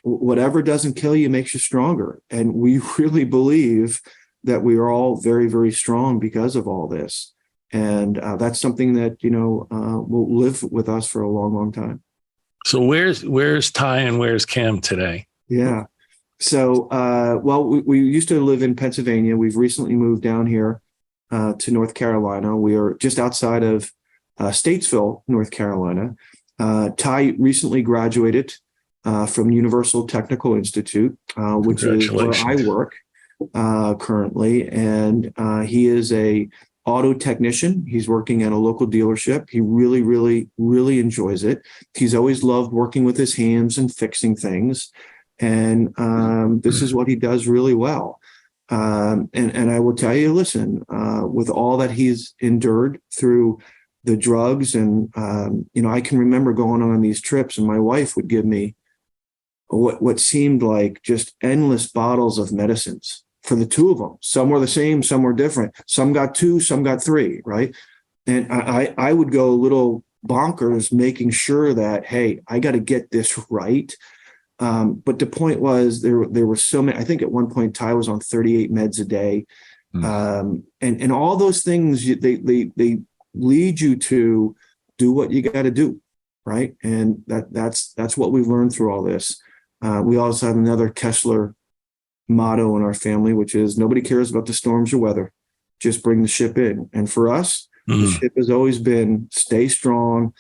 Whatever doesn't kill you makes you stronger. And we really believe that we are all very, very strong because of all this. And that's something that, will live with us for a long, long time.
So where's Ty and where's Cam today?
Yeah. So, we used to live in Pennsylvania. We've recently moved down here to North Carolina. We are just outside of Statesville, North Carolina. Ty recently graduated from Universal Technical Institute, which is where I work currently. And he is a auto technician. He's working at a local dealership. He really, really, really enjoys it. He's always loved working with his hands and fixing things. And this is what he does really well. And I will tell you, listen, with all that he's endured through the drugs, and I can remember going on these trips, and my wife would give me what seemed like just endless bottles of medicines for the two of them. Some were the same, some were different. Some got 2, some got 3, right? And I would go a little bonkers making sure that, hey, I got to get this right. But the point was there were so many. I think at one point Ty was on 38 meds a day. And all those things, they lead you to do what you got to do, right? And that's what we've learned through all this. We also have another Kessler motto in our family, which is nobody cares about the storms or weather, just bring the ship in. And for us, the ship has always been stay strong,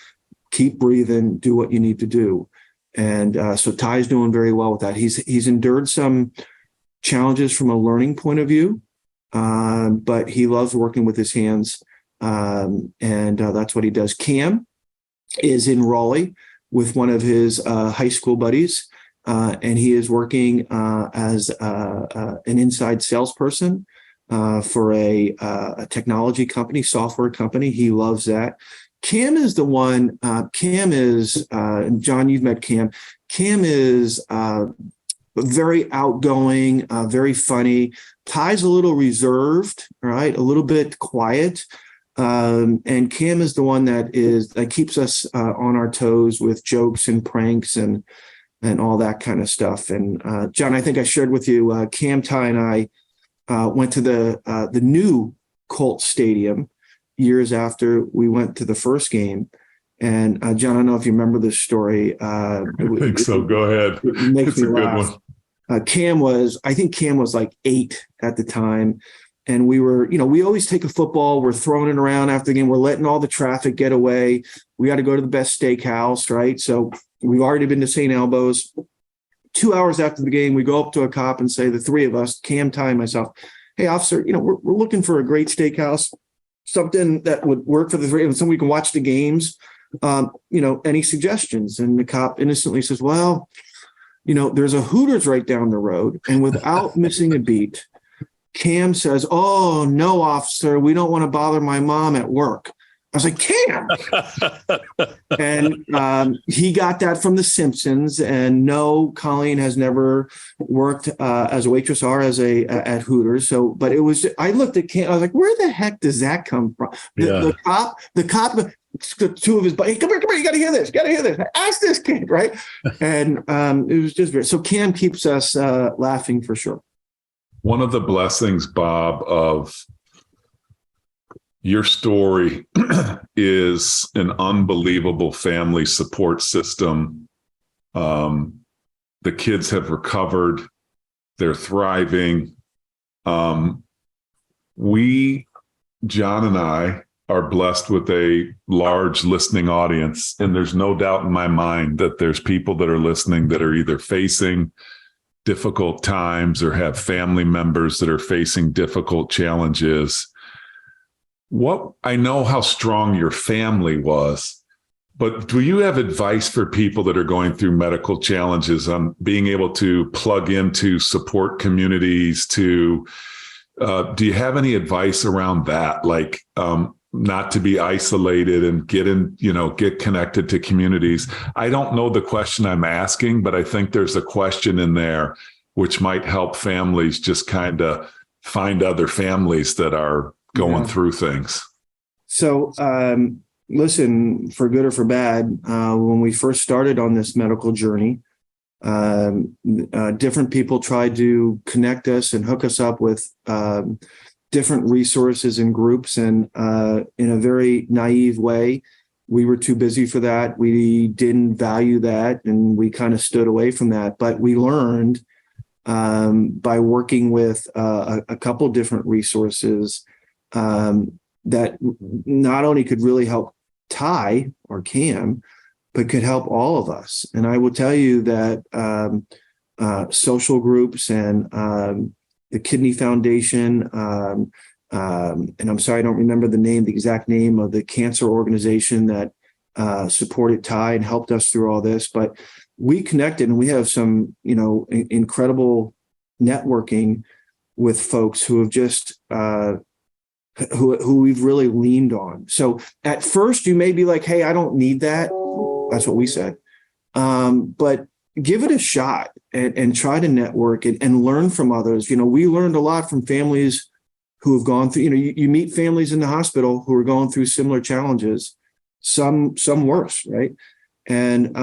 keep breathing, do what you need to do. And so Ty's doing very well with that. He's endured some challenges from a learning point of view, but he loves working with his hands, and that's what he does. Cam is in Raleigh with one of his high school buddies, and he is working as an inside salesperson for a technology company, software company. He loves that. Cam is the one. Cam is, John, you've met Cam. Cam is very outgoing, very funny. Ty's a little reserved, right? A little bit quiet. And Cam is the one that keeps us on our toes with jokes and pranks and all that kind of stuff. And John, I think I shared with you, Cam, Ty, and I went to the new Colts Stadium years after we went to the first game. And John, I don't know if you remember this story.
I think so. Go ahead.
It makes
it's
me
a
laugh.
good one.
I think Cam was like 8 at the time. And we were, we always take a football. We're throwing it around after the game. We're letting all the traffic get away. We got to go to the best steakhouse, right? So we've already been to St. Elbo's. 2 hours after the game, we go up to a cop and say, the three of us, Cam, Ty, and myself, hey, officer, we're looking for a great steakhouse, something that would work for the three of us, so we can watch the games. Any suggestions? And the cop innocently says, well, there's a Hooters right down the road. And without missing a beat, Cam says, oh, no, officer, we don't want to bother my mom at work. I was like, Cam. And he got that from The Simpsons. And no, Colleen has never worked as a waitress or at Hooters. So, but it was, I looked at Cam, I was like, where the heck does that come from? The cop, two of his buddies, hey, come here, you got to hear this. Ask this kid, right? And it was just so Cam keeps us laughing for sure.
One of the blessings, Bob, of your story is an unbelievable family support system. The kids have recovered. They're thriving. We, John and I, are blessed with a large listening audience. And there's no doubt in my mind that there's people that are listening that are either facing difficult times or have family members that are facing difficult challenges. I know how strong your family was, but do you have advice for people that are going through medical challenges on being able to plug into support communities do you have any advice around that? Like, not to be isolated and get connected to communities. I don't know the question I'm asking, but I think there's a question in there which might help families just kind of find other families that are going through things.
So, listen, for good or for bad, when we first started on this medical journey, different people tried to connect us and hook us up with different resources and groups. And in a very naive way, we were too busy for that. We didn't value that, and we kind of stood away from that. But we learned by working with a couple different resources that not only could really help Ty or Cam, but could help all of us. And I will tell you that social groups and the Kidney Foundation, and I'm sorry, I don't remember the exact name of the cancer organization that supported Ty and helped us through all this, but we connected, and we have some, incredible networking with folks who have just who we've really leaned on. So at first you may be like, hey, I don't need that. That's what we said. But give it a shot and try to network and learn from others. We learned a lot from families who have gone through, you meet families in the hospital who are going through similar challenges, some worse, right? And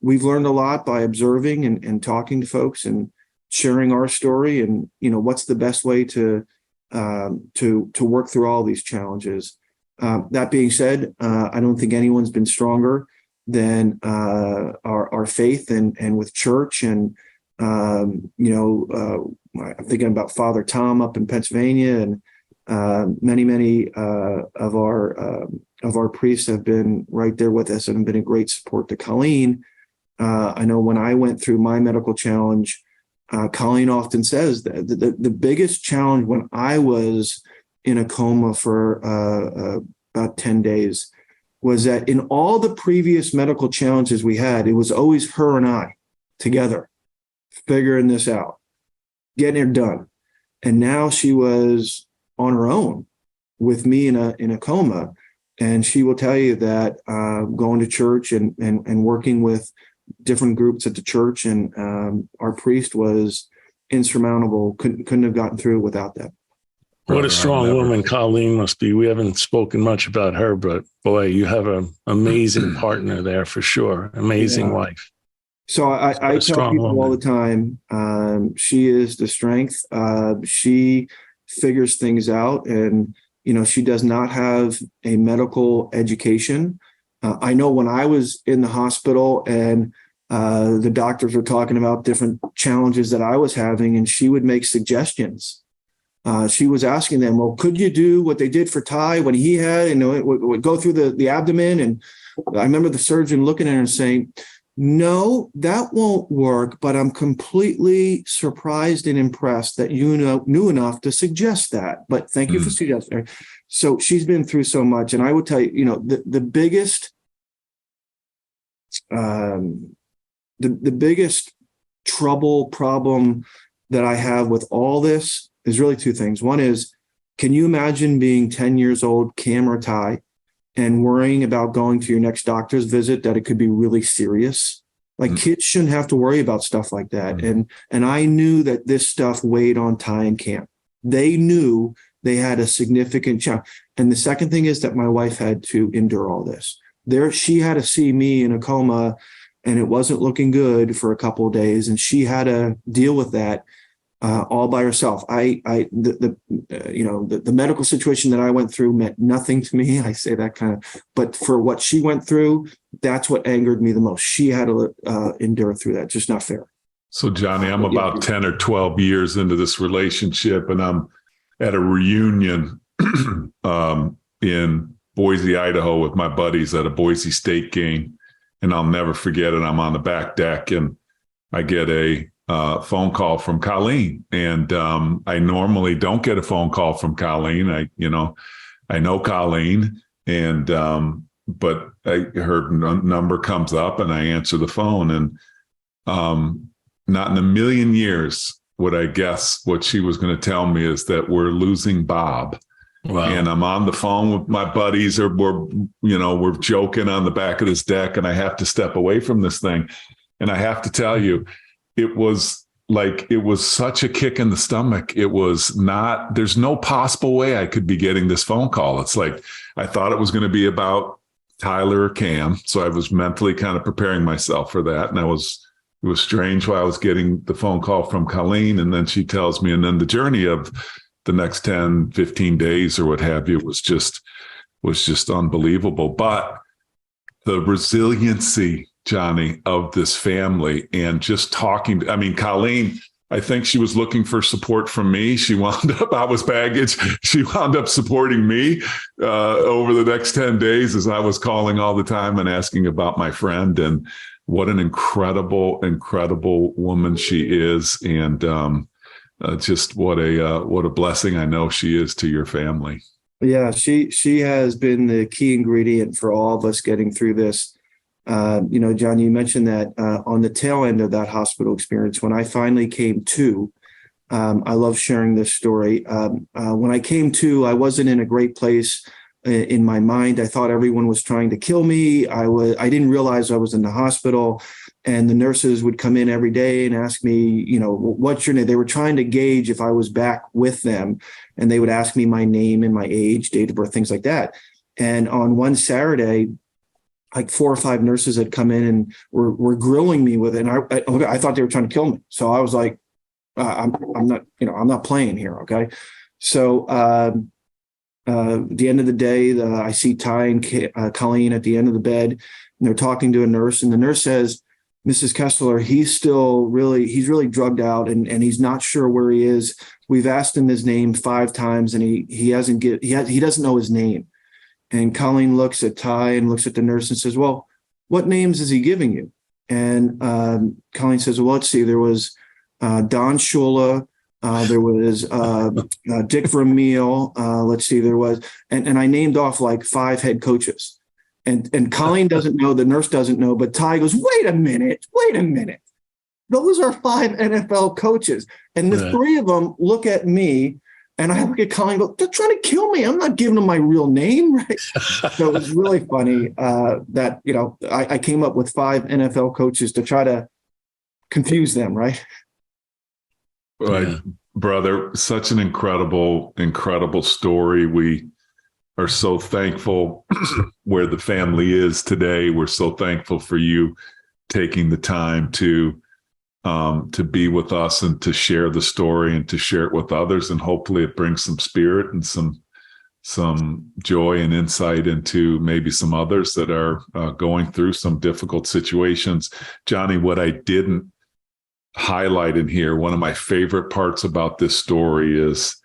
we've learned a lot by observing and talking to folks and sharing our story and, what's the best way to work through all these challenges. That being said, I don't think anyone's been stronger than our faith and with church. And, I'm thinking about Father Tom up in Pennsylvania, and many of our priests have been right there with us and have been a great support to Colleen. I know when I went through my medical challenge, Colleen often says that the biggest challenge when I was in a coma for about 10 days was that in all the previous medical challenges we had, it was always her and I together figuring this out, getting it done. And now she was on her own with me in a coma. And she will tell you that going to church and working with different groups at the church and our priest was insurmountable. Couldn't have gotten through without that.
What a strong woman Colleen must be. We haven't spoken much about her, but boy, you have an amazing partner there for sure. Amazing wife.
So I tell people all the time, she is the strength. She figures things out, and she does not have a medical education. I know when I was in the hospital and the doctors were talking about different challenges that I was having, and she would make suggestions. She was asking them, well, could you do what they did for Ty when he had, it would go through the abdomen. And I remember the surgeon looking at her and saying, no, that won't work, but I'm completely surprised and impressed that you knew enough to suggest that. But thank you for suggesting. So she's been through so much. And I would tell you, the biggest problem that I have with all this is really two things. One is, can you imagine being 10 years old, Cam or Ty, and worrying about going to your next doctor's visit, that it could be really serious? Like kids shouldn't have to worry about stuff like that. And I knew that this stuff weighed on Ty and Cam. They knew they had a significant challenge. And the second thing is that my wife had to endure all this. She had to see me in a coma, and it wasn't looking good for a couple of days, and she had to deal with that all by herself. The medical situation that I went through meant nothing to me. I say that kind of, but for what she went through, that's what angered me the most. She had to endure through that. Just not fair.
So Johnny, I'm about 10 or 12 years into this relationship, and I'm at a reunion in Boise, Idaho with my buddies at a Boise State game. And I'll never forget it. I'm on the back deck and I get a phone call from Colleen. And I normally don't get a phone call from Colleen. I know Colleen, and but her number comes up and I answer the phone, and not in a million years would I guess what she was going to tell me is that we're losing Bob. Wow. And I'm on the phone with my buddies, or we're joking on the back of this deck, and I have to step away from this thing. And I have to tell you, it was such a kick in the stomach. It was not, there's no possible way I could be getting this phone call. It's like, I thought it was going to be about Tyler or Cam. So I was mentally kind of preparing myself for that. And it was strange while I was getting the phone call from Colleen. And then she tells me, and then the journey of the next 10, 15 days or what have you was just unbelievable. But the resiliency, Johnny, of this family, and just talking, I mean, Colleen, I think she was looking for support from me. She wound up, I was baggage. She wound up supporting me over the next 10 days as I was calling all the time and asking about my friend. And what an incredible, incredible woman she is. And just what a blessing I know she is to your family.
Yeah, she has been the key ingredient for all of us getting through this. John, you mentioned that on the tail end of that hospital experience, when I finally came to, I love sharing this story. When I came to, I wasn't in a great place in my mind. I thought everyone was trying to kill me. I didn't realize I was in the hospital, and the nurses would come in every day and ask me, what's your name? They were trying to gauge if I was back with them, and they would ask me my name and my age, date of birth, things like that. And on one Saturday, like 4 or 5 nurses had come in and were grilling me with it. And I thought they were trying to kill me. So I was like, I'm not playing here. Okay. So at the end of the day, I see Ty and Colleen at the end of the bed, and they're talking to a nurse, and the nurse says, Mrs. Kessler, he's really drugged out, and he's not sure where he is. We've asked him his name 5 times, and he doesn't know his name. And Colleen looks at Ty and looks at the nurse and says, well, what names is he giving you? And Colleen says, well, let's see. There was Don Shula. There was Dick Vermeil. Let's see. There was, and I named off like 5 head coaches. And Colleen doesn't know, the nurse doesn't know, but Ty goes, wait a minute. Those are 5 NFL coaches. And the 3 of them look at me, and I look at Colleen and go, they're trying to kill me. I'm not giving them my real name, right? So it was really funny that, I came up with 5 NFL coaches to try to confuse them, right?
Right, yeah. Brother, such an incredible, incredible story. We are so thankful where the family is today. We're so thankful for you taking the time to be with us and to share the story and to share it with others. And hopefully it brings some spirit and some joy and insight into maybe some others that are going through some difficult situations. Johnny, what I didn't highlight in here, one of my favorite parts about this story is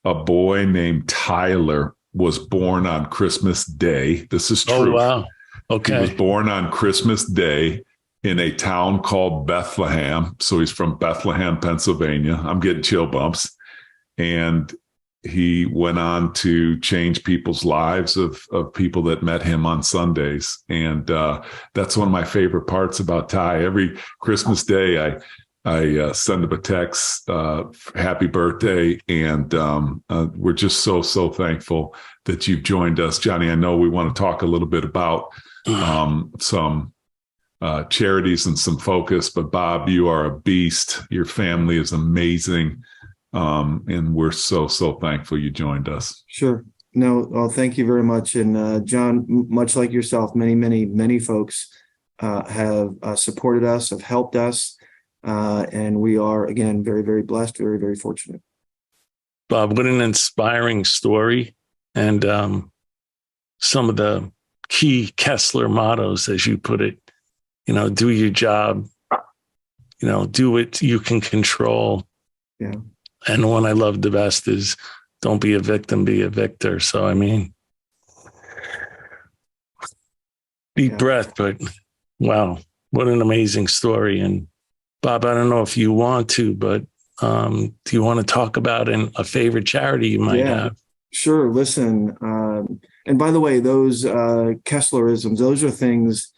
a boy named Tyler was born on Christmas Day. This is true.
Oh, wow. Okay.
He was born on Christmas Day in a town called Bethlehem. So he's from Bethlehem, Pennsylvania. I'm getting chill bumps. And he went on to change people's lives of people that met him on Sundays. And that's one of my favorite parts about Ty. Every Christmas Day, I send him a text, happy birthday. And we're just so thankful that you've joined us. Johnny, I know we want to talk a little bit about some charities and some focus, but Bob, you are a beast. Your family is amazing. And we're so thankful you joined us.
Sure. No, well, thank you very much. And John, much like yourself, many folks have supported us, have helped us. And we are, again, very, very blessed, very, very fortunate.
Bob, what an inspiring story. And some of the key Kessler mottos, as you put it, do your job, do what you can control.
Yeah.
And the one I love the best is don't be a victim, be a victor. So, deep breath, but wow, what an amazing story. And Bob, I don't know if you want to, but do you want to talk about a favorite charity you might have?
Sure. Listen, and by the way, those Kesslerisms, those are things,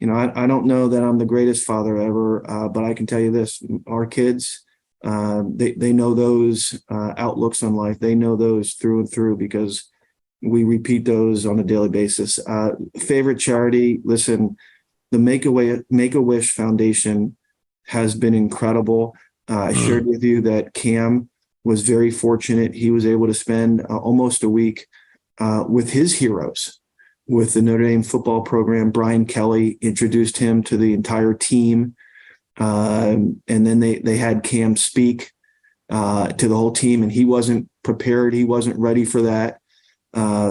I don't know that I'm the greatest father ever, but I can tell you this, our kids, they know those outlooks on life. They know those through and through because we repeat those on a daily basis. Favorite charity, listen, the Make-A-Wish Foundation has been incredible. I shared with you that Cam was very fortunate. He was able to spend almost a week with his heroes, with the Notre Dame football program. Brian Kelly introduced him to the entire team. And then they had Cam speak to the whole team, and he wasn't prepared. He wasn't ready for that.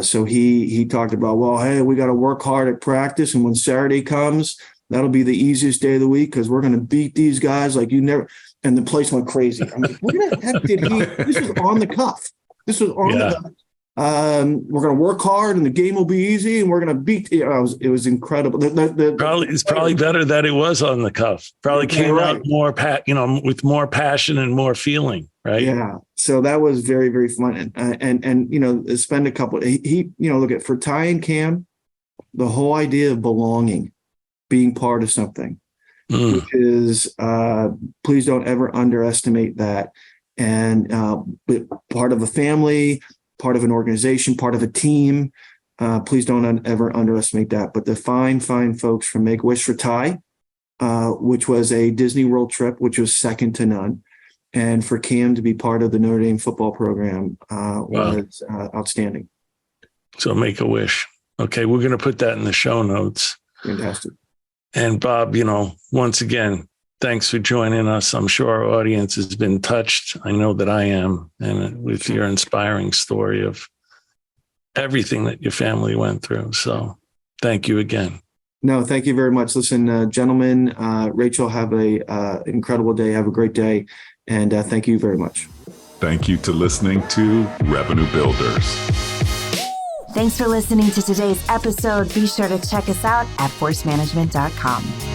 So he talked about, well, hey, we got to work hard at practice, and when Saturday comes, that'll be the easiest day of the week because we're going to beat these guys like you never. And the place went crazy. I'm like, what the heck did he? This was on the cuff. This was on the cuff. We're going to work hard, and the game will be easy, and we're going to beat. It was incredible.
It's probably better that it was on the cuff. Probably came out more, with more passion and more feeling, right?
Yeah. So that was very, very fun, and spend a couple. Look at for Ty and Cam, the whole idea of belonging, being part of something, which is please don't ever underestimate that, and part of a family. Part of an organization, part of a team. Please don't ever underestimate that. But the fine folks from Make-A-Wish for Ty, which was a Disney World trip, which was second to none. And for Cam to be part of the Notre Dame football program was outstanding.
So Make-A-Wish. Okay, we're going to put that in the show notes.
Fantastic.
And Bob, once again, thanks for joining us. I'm sure our audience has been touched. I know that I am. And with your inspiring story of everything that your family went through. So thank you again.
No, thank you very much. Listen, gentlemen, Rachel, have a incredible day. Have a great day. And thank you very much.
Thank you to listening to Revenue Builders.
Thanks for listening to today's episode. Be sure to check us out at forcemanagement.com.